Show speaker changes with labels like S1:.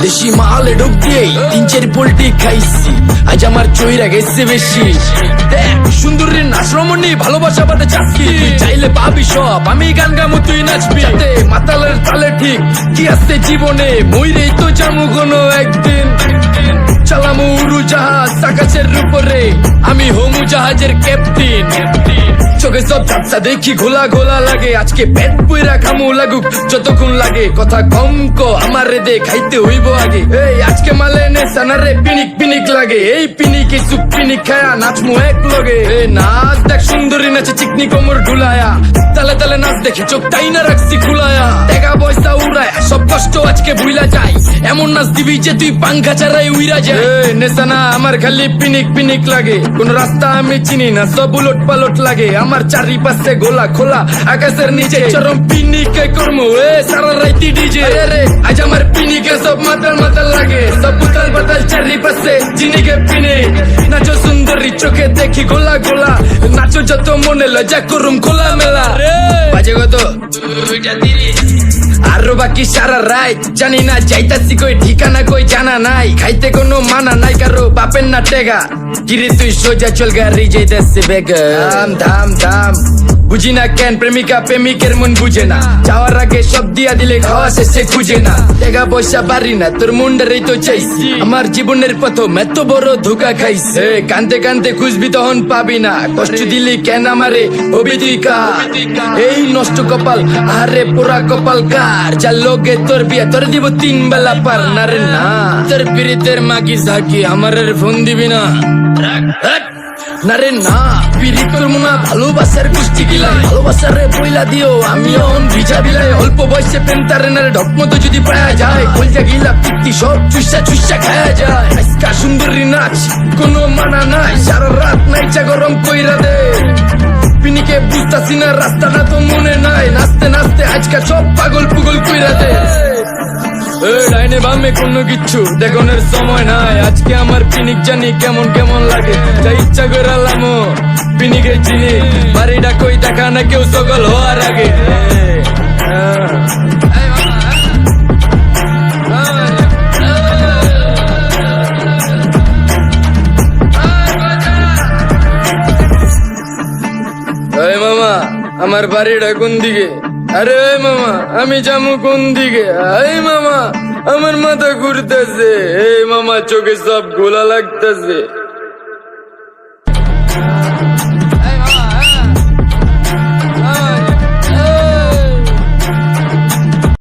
S1: দেশি মালে ঢুক দিয়ে 3-4 পোল্টি খাইছি, আজ আমার চইরা গেছে বেশি। দেখ সুন্দরীর নাচরমণি, ভালোবাসা বাদে চাকরি, তুই চাইলে পাবি সব, আমি গান গামু তুই নাচবি। মাতালের তালে ঠিক কি আছে জীবনে, মইরেই তো জামু কোনো একদিন। চালামু উড়োজাহাজ আকাশের উপরে, আমি হমু জাহাজের ক্যাপ্টেন। চোখে সব ঝাপসা দেখি ঘোলা ঘোলা লাগে, আজকে পেট পুইরা খামু লাগুক যতক্ষণ লাগে। কথা কম কো আমারে দে খাইতে হইব আগে, এই আজকে মালে নে সানারে পিনিক পিনিক লাগে। এই পিনিকে চুপ পিনিক খায়া নাচমু এক লগে। এই নাচ দেখ সুন্দরী নাচে চিকনি কোমর ঢুলায়া, তালে তালে নাচ দেখে চোখ তাই না রাখছি খুলায়া। টাকা পয়সা উড়ায় সব কষ্ট আজকে ভুইলা যায়, এমন নাচ দিবি যে তুই পাঙ্খা ছাড়াই উইরা যায়। নেশানা আমার খালি পিনিক পিনিক লাগে, কোন রাস্তা আমি চিনি না, সব উলট পালট লাগে। আমার চারিপাশে গোলা খোলা আকাশের নিচে, চরম পিনিকে করমু সারা রাইতি ডিজে। আজ আমার পিনিকে সব মাতাল মাতাল লাগে, সব উতাল বাতাল চারিপাশে জিনিকে পিনিক। নাচো সুন্দরী চোখে দেখি গোলা গোলা, নাচো যত মনে লজ্জা করুম খোলা মেলা। বাজে কত আরো বাকি সারা রাত জানি না, যাইতাছি কই ঠিকানা কই জানা নাই। খাইতে কোনো মানা নাই কারো বাপের না টেগা, গিরে তুই সোজা চল গাড়ি যাইতাছে বেগা। ধাম ধাম ধাম বুঝি না কেন প্রেমিকা প্রেমিকের মন বুঝে না, যাওয়ার আগে সব দিয়া দিলে খাওয়া শেষে খুঁজে না। টাকা পয়সা পারি না তোর মুন্ডারেই তো চাইছি, আমার জীবনের প্রথম এত বড় ধোকা খাইছে। কানতে কানতে খুঁজবি তখন পাবি না, কষ্ট দিলি কেন আমারে হবি তুই কার। এই নষ্ট কপাল আরে পোড়া কপাল কার, যার লোকে তোর বিয়া তোর দিব 3 বেলা পার না রে না। তোর পিরিতের মাগি ঝাঁকি আমার ফোন দিবি না না রে না। পিরিত করবো না ভালোবাসার কুষ্টি গিলাই, ভালোবাসারে বইলা দিও আমি অন ভিজা বিলাই। অল্প বয়সে প্রেম তারে না ঢক মতো যদি পাওয়া যায়, কলজা গিলা পিত্তি সব চুষা চুষা খায়া যায়। আজকা সুন্দরী নাচ কোনো মানা নাই, সারা রাত নাইচা গরম কইরা দে। পিনিকে বুঝতাছি না রাস্তাটা তো মনে নাই, নাচতে নাচতে আজকা সব পাগল পুগল কইরা দে। ডাইনে বামে কোনো কিচ্ছু দেখনের সময় নাই, আজকে আমার পিনিক জানি কেমন কেমন লাগে। যা ইচ্ছা করে লামো পিনিকে চিনি, বাড়িটা কই দেখা না কেউ সকল হওয়ার আগে। মামা আমার বাড়িটা কোন দিকে? আরে মামা আমি যাবো কোন দিকে? এই মামা আমার মাথা ঘুরতেছে, এই মামা চোখে সব গোলা লাগতেছে।